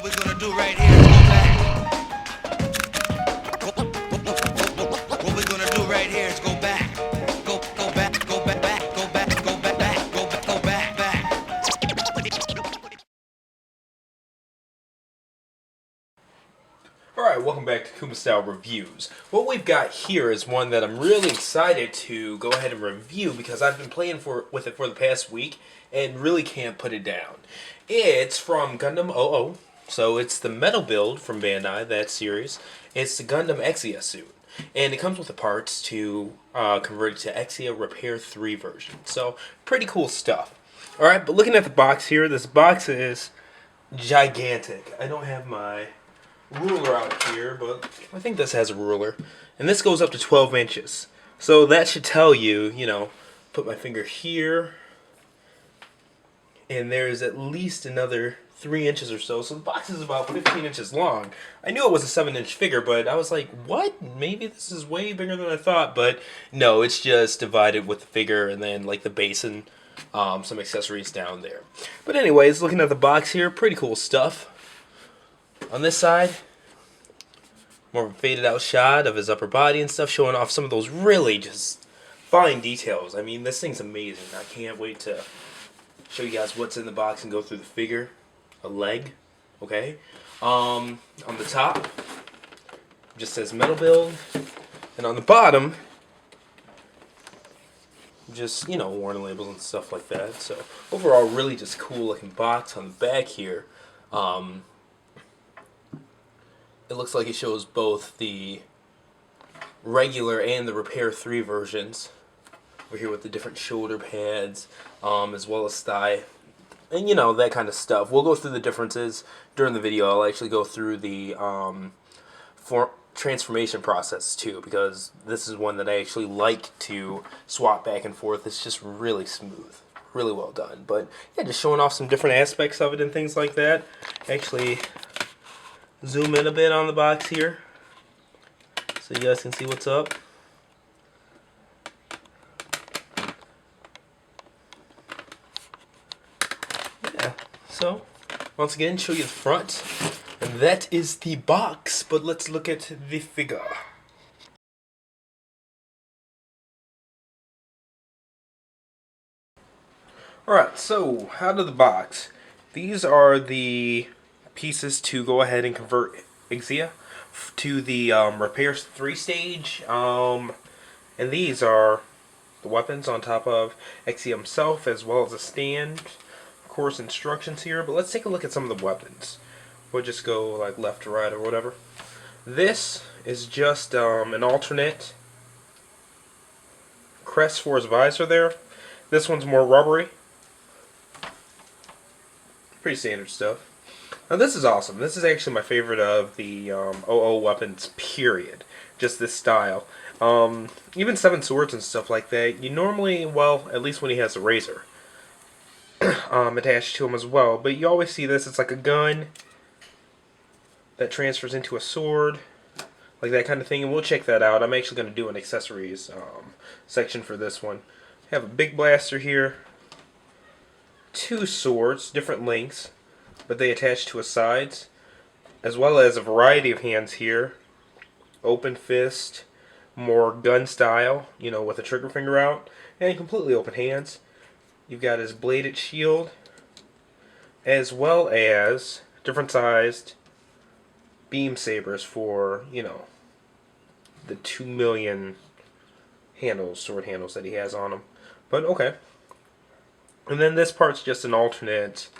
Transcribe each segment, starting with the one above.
What we're gonna do right here is go back. What we're gonna do right here is go back. Go back, go back, back, go back, go back, back, go back, go back, back. Alright, welcome back to Kuma Style Reviews. What we've got here is one that I'm really excited to go ahead and review because I've been playing with it for the past week and really can't put it down. It's from Gundam 00, so it's the metal build from Bandai, that series. It's the Gundam Exia suit, and it comes with the parts to convert it to Exia Repair 3 version. So, pretty cool stuff. Alright, but looking at the box here, this box is gigantic. I don't have my ruler out here, but I think this has a ruler. And this goes up to 12 inches. So that should tell you, put my finger here, and there's at least another 3 inches or so. So the box is about 15 inches long. I knew it was a 7-inch figure, but I was like, what? Maybe this is way bigger than I thought. But no, it's just divided with the figure and then like the base and some accessories down there. But anyways, looking at the box here, pretty cool stuff. On this side, more of a faded out shot of his upper body and stuff, showing off some of those really just fine details. I mean, this thing's amazing. I can't wait to show you guys what's in the box and go through the figure. A leg, okay? On the top, just says metal build. And on the bottom, just, warning labels and stuff like that. So, overall, really just cool looking box. On the back here, it looks like it shows both the regular and the Repair 3 versions. We're here with the different shoulder pads, as well as thigh, and that kind of stuff. We'll go through the differences during the video. I'll actually go through the transformation process too, because this is one that I actually like to swap back and forth. It's just really smooth, really well done. But yeah, just showing off some different aspects of it and things like that. Actually, zoom in a bit on the box here so you guys can see what's up. Yeah, so once again, show you the front, and that is the box. But let's look at the figure. Alright, so out of the box, these are the pieces to go ahead and convert Exia to the Repair 3 stage. And these are the weapons on top of Exia himself, as well as a stand. Of course, instructions here, but let's take a look at some of the weapons. We'll just go like left to right or whatever. This is just an alternate crest for his visor there. This one's more rubbery. Pretty standard stuff. Now this is awesome. This is actually my favorite of the 00 weapons, period. Just this style. Even 7 swords and stuff like that, you normally, well, at least when he has a razor attached to him as well. But you always see this, it's like a gun that transfers into a sword, like that kind of thing. And we'll check that out. I'm actually going to do an accessories section for this one. I have a big blaster here. 2 swords, different lengths, but they attach to his sides, as well as a variety of hands here. Open fist, more gun style, with the trigger finger out, and completely open hands. You've got his bladed shield, as well as different sized beam sabers for, the 2 million handles, sword handles that he has on him. But okay. And then this part's just an alternate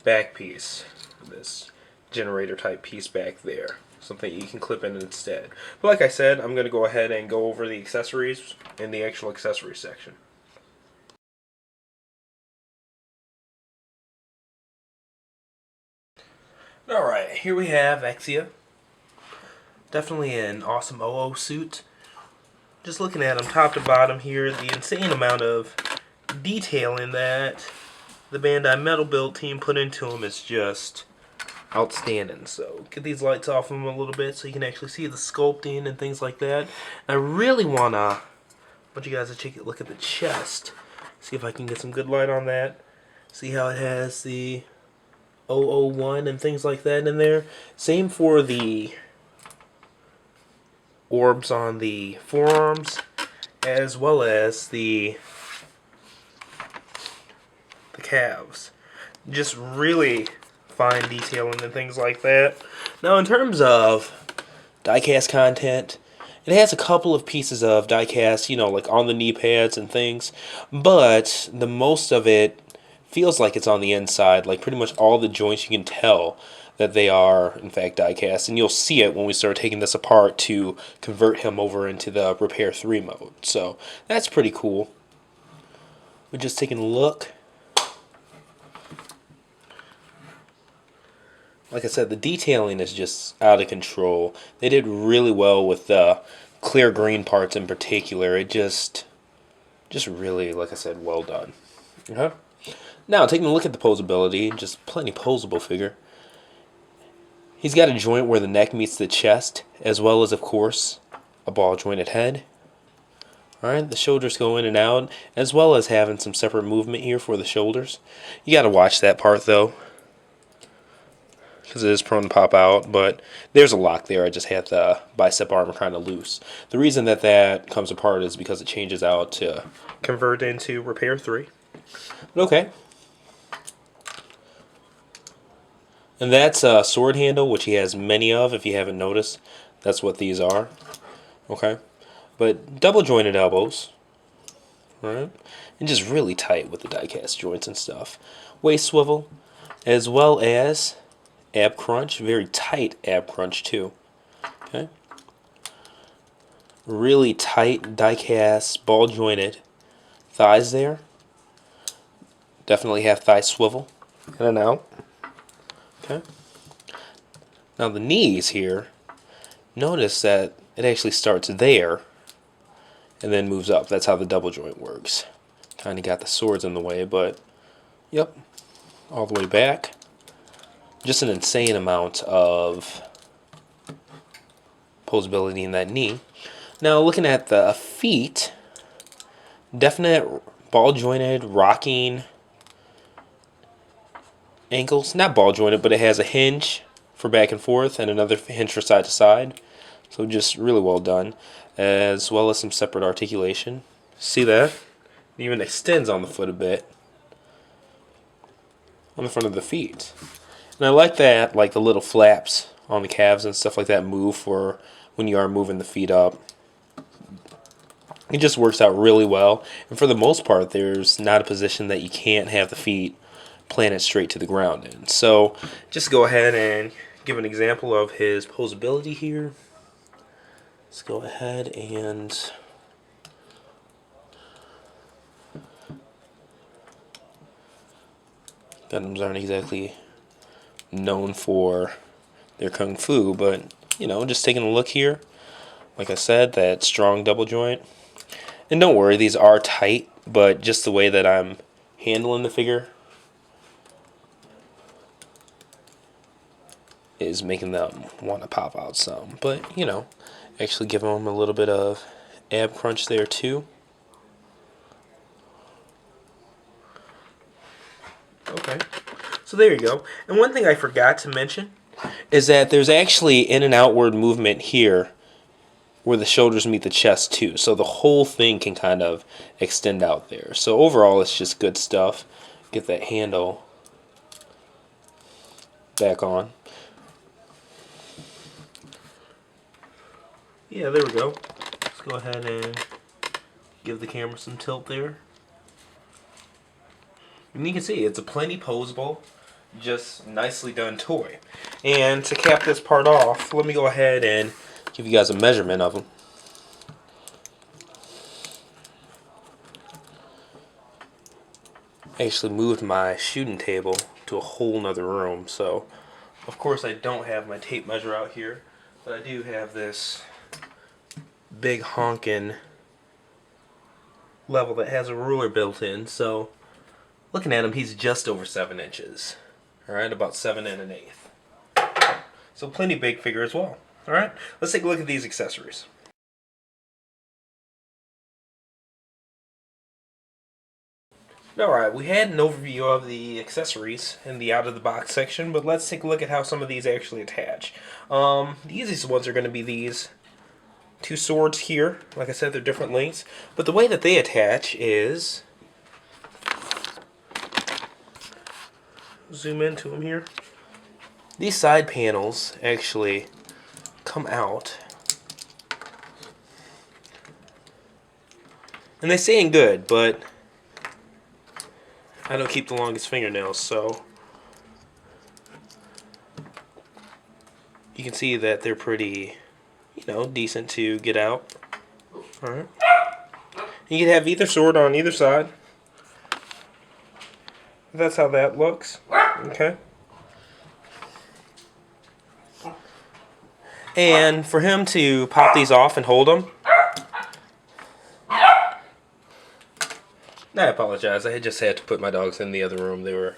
back piece. This generator type piece back there. Something you can clip in instead. But like I said, I'm going to go ahead and go over the accessories in the actual accessories section. Alright, here we have Exia. Definitely an awesome 00 suit. Just looking at him top to bottom here, the insane amount of detailing that the Bandai metal build team put into him is just outstanding. So get these lights off him a little bit so you can actually see the sculpting and things like that. And I really want you guys to take a look at the chest. See if I can get some good light on that. See how it has the 001 and things like that in there. Same for the orbs on the forearms, as well as the calves. Just really fine detailing and things like that. Now, in terms of diecast content, it has a couple of pieces of diecast, like on the knee pads and things, but the most of it feels like it's on the inside. Like pretty much all the joints, you can tell that they are in fact diecast, and you'll see it when we start taking this apart to convert him over into the Repair 3 mode. So that's pretty cool. We're just taking a look. Like I said, the detailing is just out of control. They did really well with the clear green parts in particular. It just really, like I said, well done. Now, taking a look at the posability, just plenty posable figure. He's got a joint where the neck meets the chest, as well as, of course, a ball jointed head. Alright, the shoulders go in and out, as well as having some separate movement here for the shoulders. You gotta watch that part, though, because it is prone to pop out, but there's a lock there. I just had the bicep armor kind of loose. The reason that comes apart is because it changes out to convert into Repair 3. But okay. And that's a sword handle, which he has many of, if you haven't noticed. That's what these are. Okay. But double jointed elbows. Right? And just really tight with the die-cast joints and stuff. Waist swivel, as well as ab crunch, very tight ab crunch too. Okay. Really tight die-cast, ball jointed thighs there. Definitely have thigh swivel in and out. Okay. Now the knees here, notice that it actually starts there and then moves up. That's how the double joint works. Kind of got the swords in the way, but yep, all the way back. Just an insane amount of posability in that knee. Now looking at the feet, definite ball jointed rocking ankles. Not ball jointed, but it has a hinge for back and forth and another hinge for side to side. So just really well done, as well as some separate articulation. See that? It even extends on the foot a bit on the front of the feet. And I like that, like the little flaps on the calves and stuff like that move for when you are moving the feet up. It just works out really well. And for the most part, there's not a position that you can't have the feet planted straight to the ground in. So just go ahead and give an example of his posability here. Let's go ahead and Gundams aren't exactly known for their kung fu, but just taking a look here, like I said, that strong double joint. And don't worry, these are tight, but just the way that I'm handling the figure is making them want to pop out some. But actually give them a little bit of ab crunch there too. Okay, so there you go. And one thing I forgot to mention is that there's actually in and outward movement here where the shoulders meet the chest too. So the whole thing can kind of extend out there. So overall, it's just good stuff. Get that handle back on. Yeah, there we go. Let's go ahead and give the camera some tilt there. And you can see it's a plenty posable, just nicely done toy. And to cap this part off, let me go ahead and give you guys a measurement of them. I actually moved my shooting table to a whole nother room, so of course I don't have my tape measure out here, but I do have this big honkin' level that has a ruler built in. So looking at him, he's just over 7 inches. Alright, about 7 1/8. So plenty big figure as well. Alright, let's take a look at these accessories. Alright, we had an overview of the accessories in the out-of-the-box section, but let's take a look at how some of these actually attach. The easiest ones are going to be these two swords here. Like I said, they're different lengths, but the way that they attach is... Zoom into them here. These side panels actually come out. And they stay in good, but I don't keep the longest fingernails, so you can see that they're pretty, decent to get out. Alright. You can have either sword on either side. That's how that looks. Okay. And for him to pop these off and hold them, I apologize. I just had to put my dogs in the other room. They were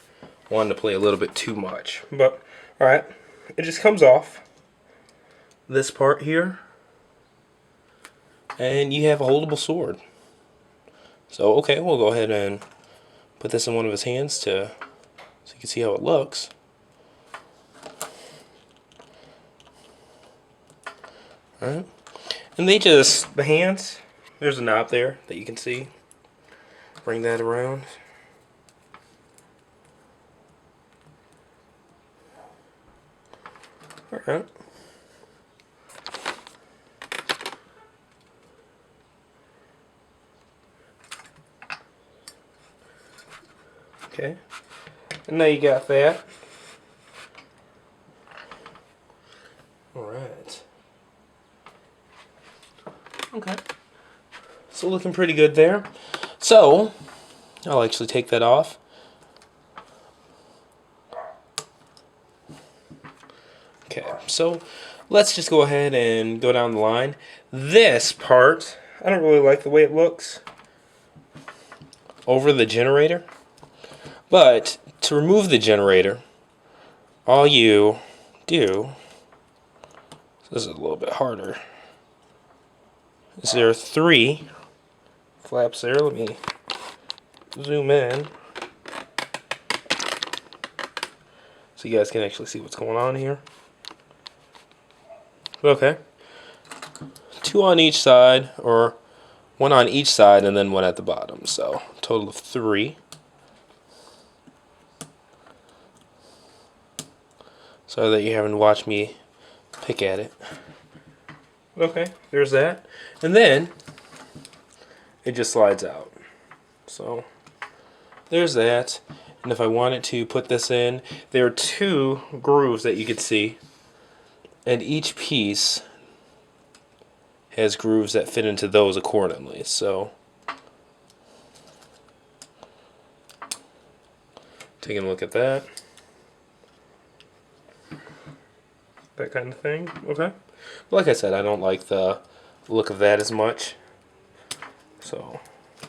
wanting to play a little bit too much. But, alright, it just comes off this part here, and you have a holdable sword. So, okay, we'll go ahead and put this in one of his hands so you can see how it looks. Alright. And the hands, there's a knob there that you can see. Bring that around. Alright. Okay. And now you got that. Alright. Okay. So looking pretty good there. So, I'll actually take that off. Okay, so let's just go ahead and go down the line. This part, I don't really like the way it looks over the generator. But to remove the generator, all you do, this is a little bit harder, is there are 3 flaps there. Let me zoom in so you guys can actually see what's going on here. Okay. 2 on each side, or 1 on each side and then 1 at the bottom. So, total of 3. So that you haven't watched me pick at it. Okay, there's that. And then it just slides out. So there's that. And if I wanted to put this in, there are 2 grooves that you can see. And each piece has grooves that fit into those accordingly. So taking a look at that. That kind of thing. Okay. But like I said, I don't like the look of that as much. So I'm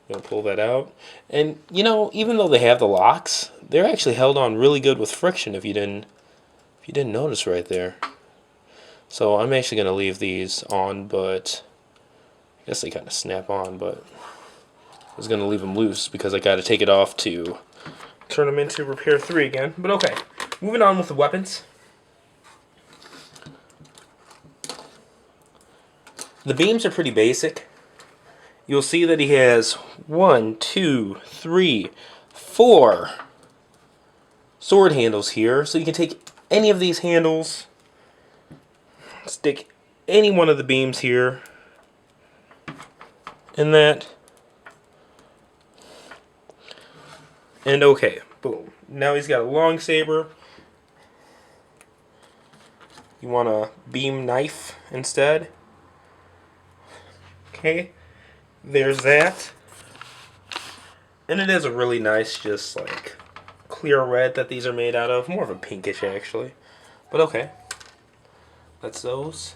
going to pull that out. And even though they have the locks, they're actually held on really good with friction if you didn't notice right there. So I'm actually going to leave these on, but I guess they kind of snap on, but I was going to leave them loose because I got to take it off to turn them into repair 3 again. But okay. Moving on with the weapons. The beams are pretty basic. You'll see that he has 1, 2, 3, 4 sword handles here. So you can take any of these handles, stick any one of the beams here in that, and okay, boom. Now he's got a long saber. You want a beam knife instead. Okay, there's that. And it is a really nice, just like clear red that these are made out of. More of a pinkish actually. But okay. That's those.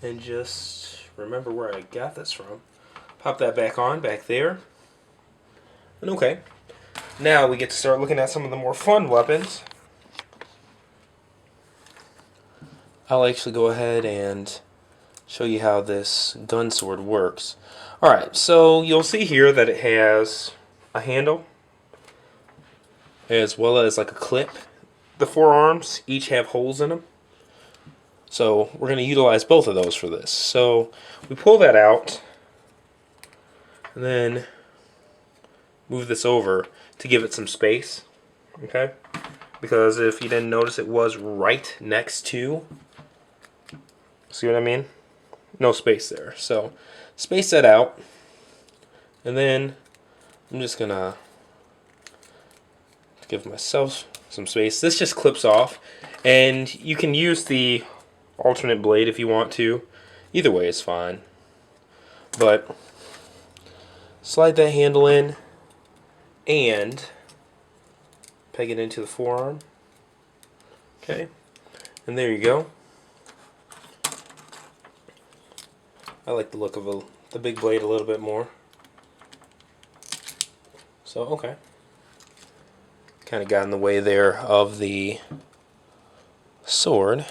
And just remember where I got this from. Pop that back on, back there. And okay. Now we get to start looking at some of the more fun weapons. I'll actually go ahead and show you how this gun sword works. Alright, so you'll see here that it has a handle as well as like a clip. The forearms each have holes in them. So we're going to utilize both of those for this. So we pull that out and then move this over to give it some space. Okay? Because if you didn't notice, it was right next to, see what I mean? No space there. So space that out. And then I'm just going to give myself some space. This just clips off. And you can use the alternate blade if you want to. Either way is fine. But slide that handle in and peg it into the forearm. Okay. And there you go. I like the look of the big blade a little bit more. So, okay. Kind of got in the way there of the sword.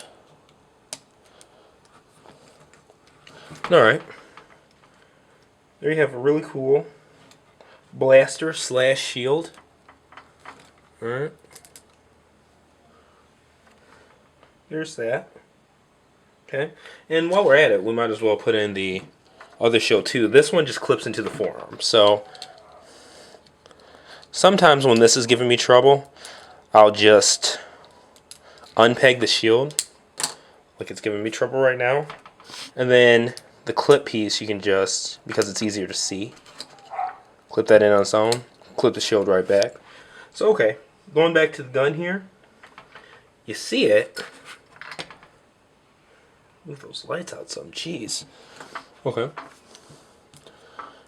Alright. There you have a really cool blaster slash shield. Alright. There's that. Okay. And while we're at it, we might as well put in the other shield too. This one just clips into the forearm. So sometimes when this is giving me trouble, I'll just unpeg the shield, like it's giving me trouble right now. And then the clip piece, you can just, because it's easier to see, clip that in on its own, clip the shield right back. So okay, going back to the gun here, you see it. Move those lights out some, jeez. Okay.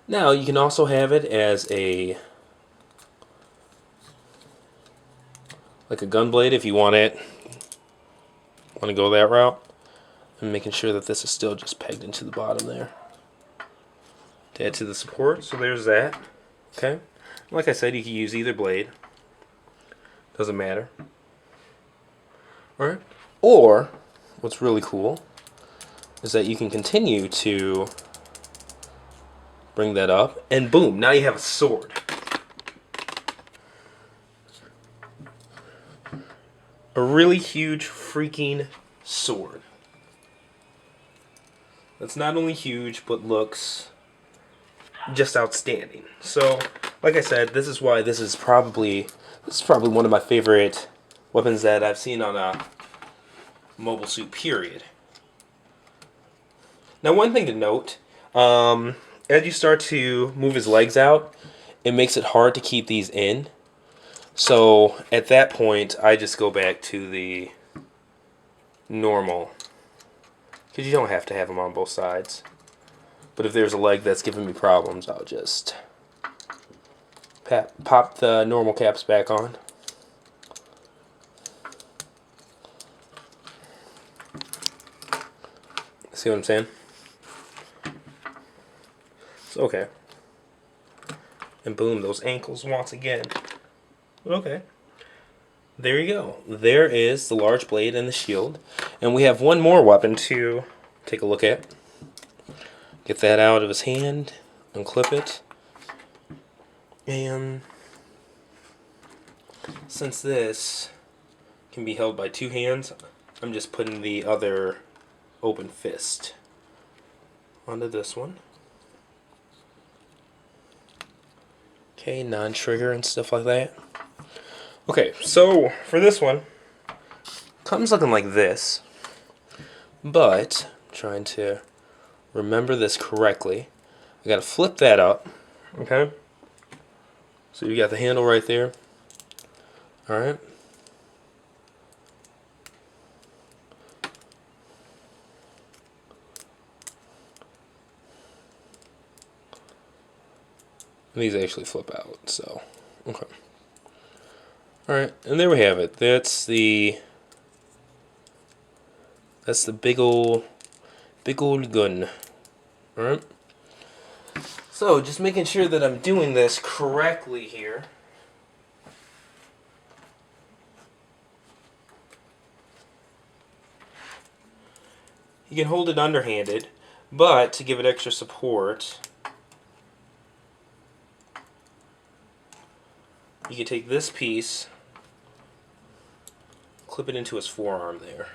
Now you can also have it as a, like a gun blade if you want to go that route. And making sure that this is still just pegged into the bottom there to add to the support. So there's that. Okay. Like I said, you can use either blade. Doesn't matter. Alright. Or, what's really cool is that you can continue to bring that up, and boom, now you have a sword. A really huge freaking sword. That's not only huge, but looks just outstanding. So, like I said, this is why this is probably one of my favorite weapons that I've seen on a mobile suit, period. Now, one thing to note, as you start to move his legs out, it makes it hard to keep these in. So, at that point, I just go back to the normal. Because you don't have to have them on both sides. But if there's a leg that's giving me problems, I'll just pop the normal caps back on. See what I'm saying? So, okay. And boom, those ankles once again. Okay. There you go. There is the large blade and the shield. And we have one more weapon to take a look at. Get that out of his hand, unclip it. And since this can be held by two hands, I'm just putting the other open fist onto this one. Okay, non-trigger and stuff like that. Okay, so for this one, comes looking like this, but I'm trying to remember this correctly. I gotta flip that up, okay? So you got the handle right there. Alright. These actually flip out, so okay. Alright, and there we have it. That's the big old gun. Alright. So just making sure that I'm doing this correctly here. You can hold it underhanded, but to give it extra support, you can take this piece, clip it into his forearm there.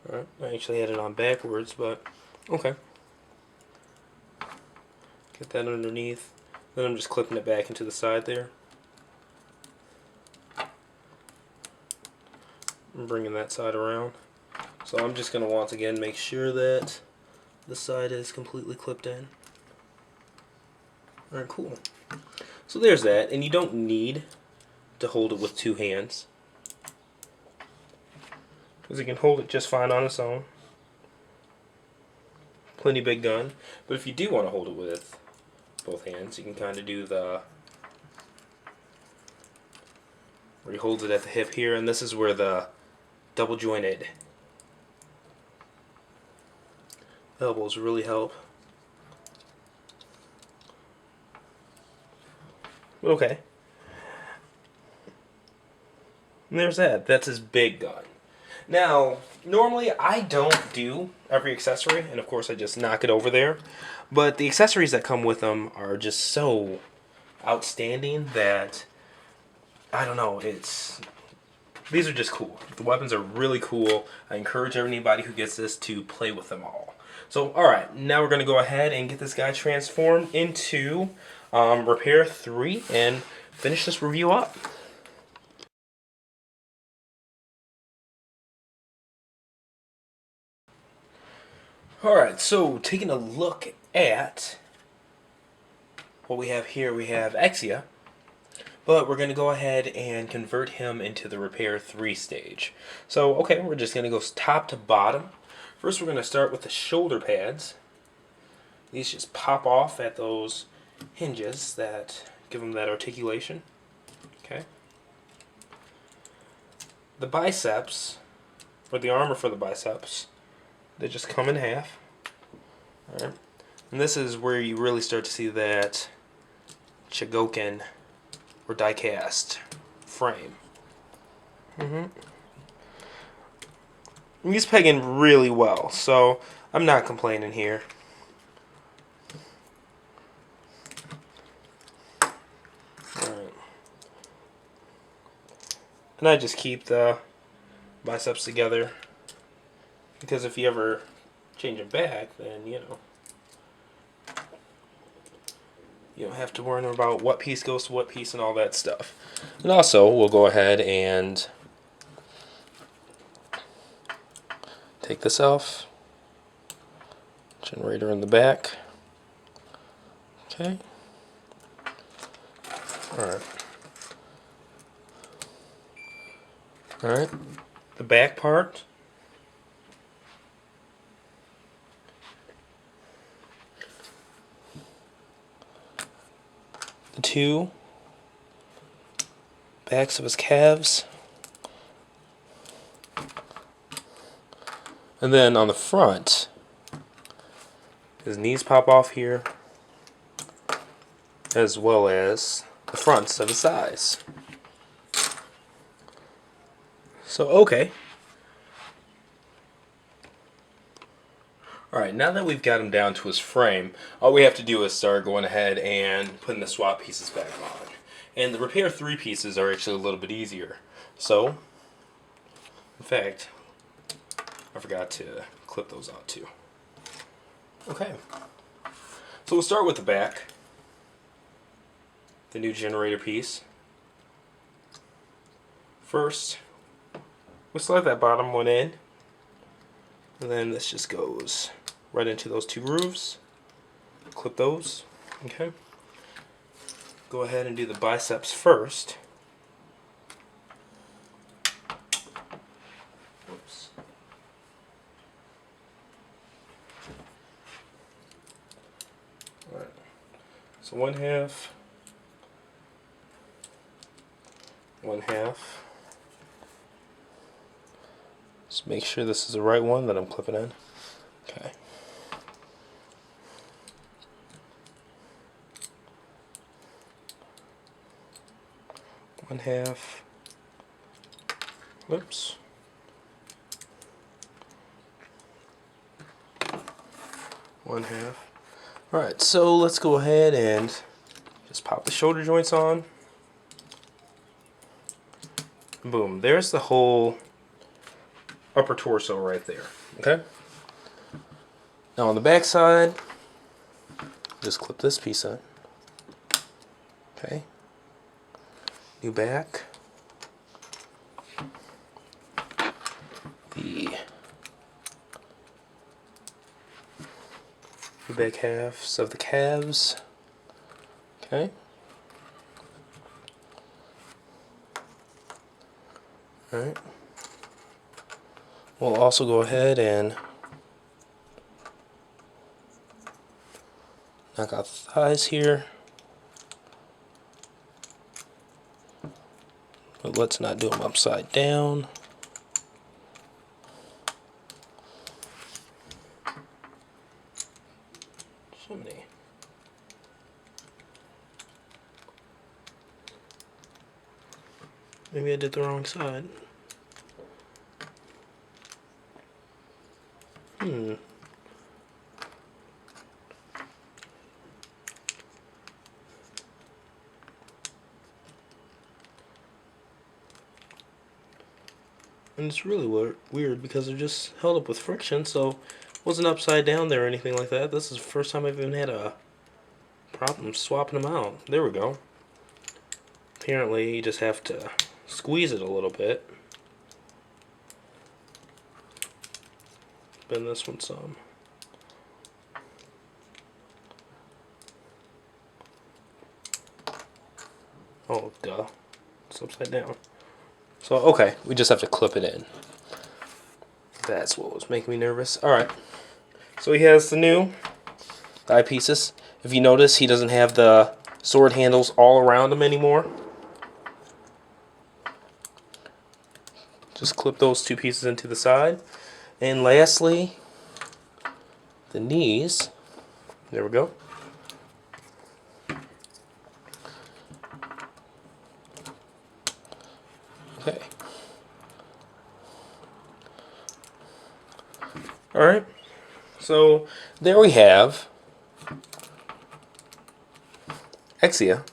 Alright, I actually had it on backwards, but okay. Get that underneath. Then I'm just clipping it back into the side there. I'm bringing that side around. So I'm just going to once again make sure that the side is completely clipped in. Alright, cool. So there's that, and you don't need to hold it with two hands, because you can hold it just fine on its own. Plenty big gun. But if you do want to hold it with both hands, you can kind of do the where he holds it at the hip here, and this is where the double jointed elbows really help. Okay. And there's that. That's his big gun. Now, normally I don't do every accessory, and of course I just knock it over there. But the accessories that come with them are just so outstanding that, I don't know, these are just cool. The weapons are really cool. I encourage anybody who gets this to play with them all. So, alright, now we're going to go ahead and get this guy transformed into Repair 3 and finish this review up. Alright, so taking a look at what we have here, we have Exia, but we're going to go ahead and convert him into the Repair 3 stage. So, okay, we're just going to go top to bottom. First, we're going to start with the shoulder pads. These just pop off at those hinges that give them that articulation. Okay. The biceps, or the armor for the biceps, they just come in half. Alright. And this is where you really start to see that Chogokin or die-cast frame. He's pegging really well, so I'm not complaining here. Alright. And I just keep the biceps together, because if you ever change them back, then you don't have to worry about what piece goes to what piece and all that stuff. And also, we'll go ahead and take this off. Generator in the back. Okay. Alright. Alright. The back part. The two backs of his calves. And then on the front, his knees pop off here, as well as the fronts of his thighs. So, okay. Alright, now that we've got him down to his frame, all we have to do is start going ahead and putting the swap pieces back on. And the Repair 3 pieces are actually a little bit easier. So, in fact, I forgot to clip those out too. Okay. So we'll start with the back. The new generator piece. First, we'll slide that bottom one in. And then this just goes right into those two grooves. Clip those. Okay. Go ahead and do the biceps first. Whoops. Alright. So one half. One half. Just make sure this is the right one that I'm clipping in. Okay. One half. Whoops. 1/2. Alright, so let's go ahead and just pop the shoulder joints on. Boom, there's the whole upper torso right there. Okay? Now on the back side, just clip this piece on. Okay? New back. The back halves of the calves. Okay. Alright. We'll also go ahead and knock out the thighs here. But let's not do them upside down. Chimney. Maybe I did the wrong side. And it's really weird because they're just held up with friction, so it wasn't upside down there or anything like that. This is the first time I've even had a problem swapping them out. There we go. Apparently you just have to squeeze it a little bit. Bend this one some. Oh, duh. It's upside down. So, okay, we just have to clip it in. That's what was making me nervous. Alright. So he has the new thigh pieces. If you notice, he doesn't have the sword handles all around him anymore. Just clip those two pieces into the side. And lastly, the knees. There we go. Okay. Alright. So there we have Exia,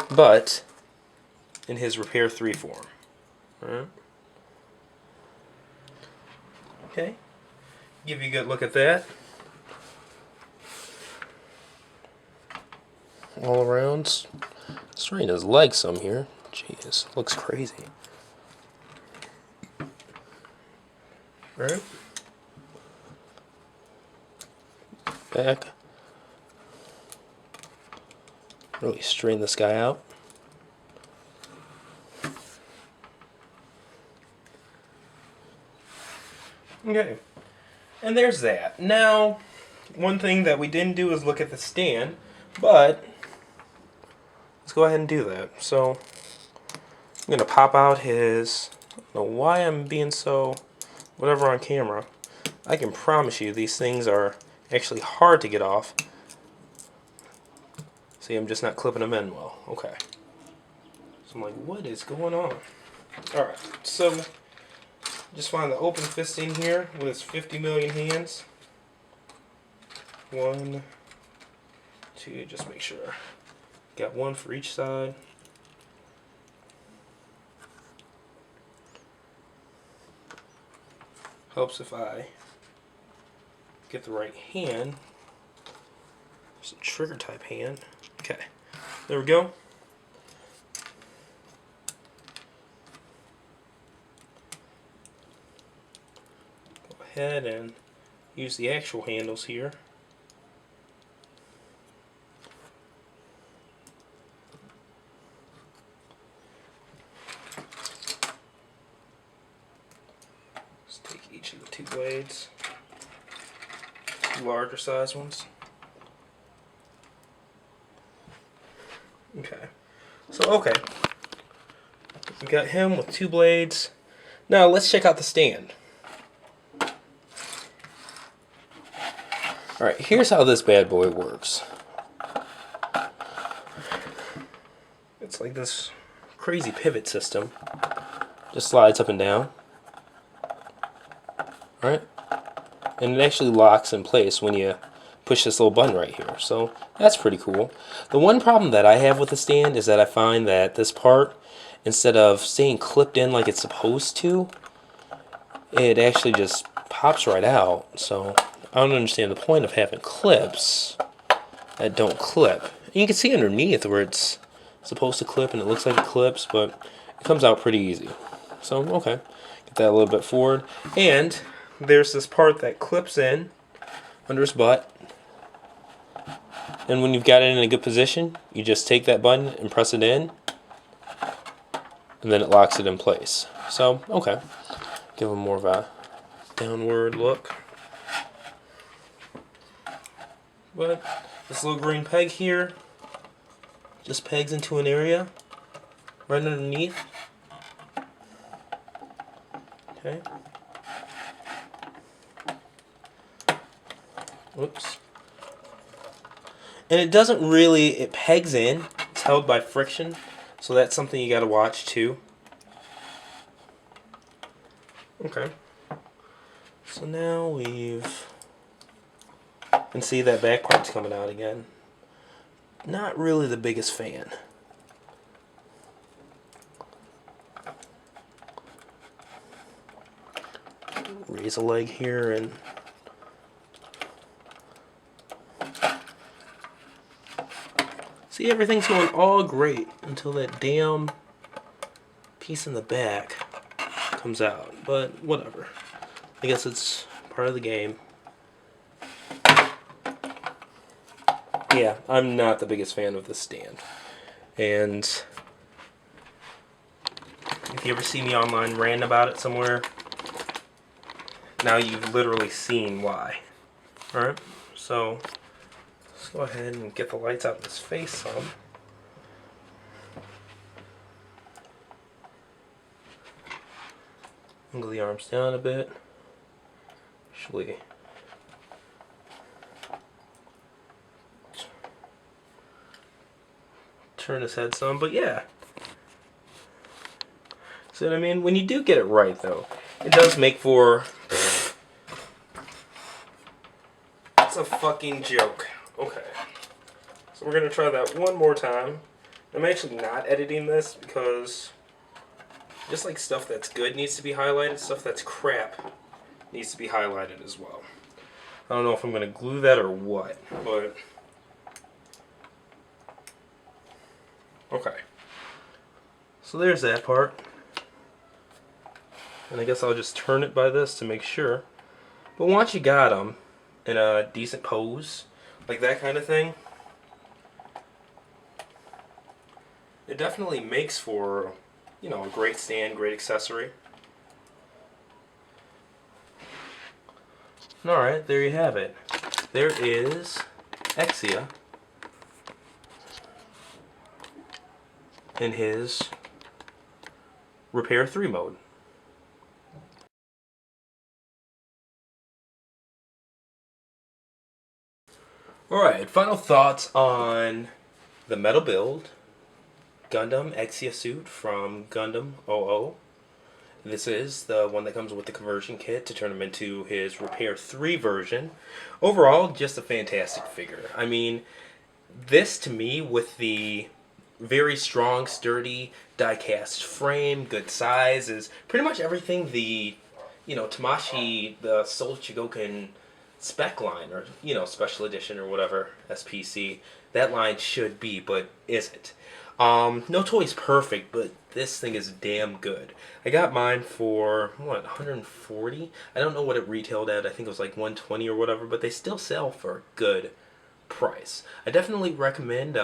but in his Repair 3 form. Alright. Okay. Give you a good look at that. All around. Straighten his legs some here. Jeez, looks crazy. Alright. Back. Really straighten this guy out. Okay. And there's that. Now, one thing that we didn't do is look at the stand, but let's go ahead and do that. So, I'm going to pop out his, I don't know why I'm being so whatever on camera. I can promise you these things are actually hard to get off. See, I'm just not clipping them in well. Okay. So I'm like, what is going on? Alright, so just find the open fist in here with its 50 million hands. 1, 2, just make sure. Got one for each side. Helps if I get the right hand. It's a trigger type hand. Okay, there we go. Go ahead and use the actual handles here. Let's take each of the two blades, two larger size ones. Okay, so okay, we got him with two blades. Now let's check out the stand. Alright, here's how this bad boy works. It's like this crazy pivot system. Just slides up and down. Alright? And it actually locks in place when you push this little button right here. So that's pretty cool. The one problem that I have with the stand is that I find that this part, instead of staying clipped in like it's supposed to, it actually just pops right out. So I don't understand the point of having clips that don't clip. And you can see underneath where it's supposed to clip and it looks like it clips, but it comes out pretty easy. So, okay. Get that a little bit forward. And there's this part that clips in under his butt. And when you've got it in a good position, you just take that button and press it in. And then it locks it in place. So, okay. Give him more of a downward look. But this little green peg here just pegs into an area right underneath. Okay. Whoops. And it doesn't really, it pegs in. It's held by friction. So that's something you got to watch too. Okay. So now we've... And see that back part's coming out again. Not really the biggest fan. Raise a leg here and... See, everything's going all great until that damn piece in the back comes out. But whatever. I guess it's part of the game. Yeah, I'm not the biggest fan of this stand. And if you ever see me online rant about it somewhere, now you've literally seen why. Alright, so let's go ahead and get the lights out of his face some. Angle the arms down a bit. Actually, turn his head some, but yeah. See what I mean? When you do get it right, though, it does make for... It's a fucking joke. Okay. So we're gonna try that one more time. I'm actually not editing this because just like stuff that's good needs to be highlighted, stuff that's crap needs to be highlighted as well. I don't know if I'm gonna glue that or what, but... Okay. So there's that part. And I guess I'll just turn it by this to make sure. But once you got them in a decent pose, like that kind of thing, it definitely makes for, you know, a great stand, great accessory. Alright, there you have it. There is Exia in his Repair 3 mode. Alright, final thoughts on the metal build Gundam Exia suit from Gundam 00. This is the one that comes with the conversion kit to turn him into his Repair 3 version. Overall, just a fantastic figure. I mean, this to me, with the very strong, sturdy, die-cast frame, good size, is pretty much everything the, you know, Tamashii, the Soul Chigoken spec line, or, you know, special edition or whatever, SPC, that line should be, but isn't. No toy's perfect, but this thing is damn good. I got mine for, what, 140? I don't know what it retailed at. I think it was like 120 or whatever, but they still sell for a good price. I definitely recommend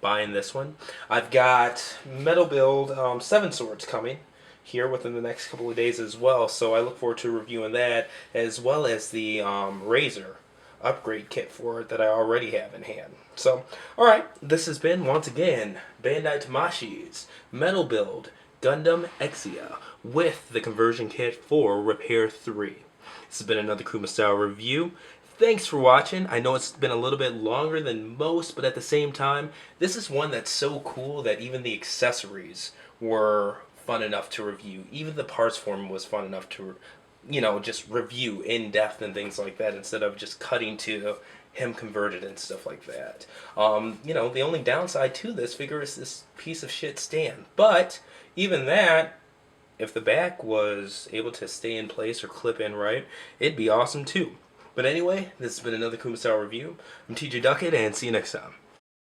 buying this one. I've got Metal Build 7 Swords coming here within the next couple of days as well, so I look forward to reviewing that, as well as the Razor upgrade kit for it that I already have in hand. So, alright, this has been, once again, Bandai Tamashii's Metal Build Gundam Exia with the conversion kit for Repair 3. This has been another Kuma Style review. Thanks for watching. I know it's been a little bit longer than most, but at the same time, this is one that's so cool that even the accessories were fun enough to review. Even the parts form was fun enough to, you know, just review in depth and things like that, instead of just cutting to, him converted and stuff like that. You know, the only downside to this figure is this piece of shit stand. But even that, if the back was able to stay in place or clip in right, it'd be awesome too. But anyway, this has been another Kumasao review. I'm TJ Duckett, and see you next time.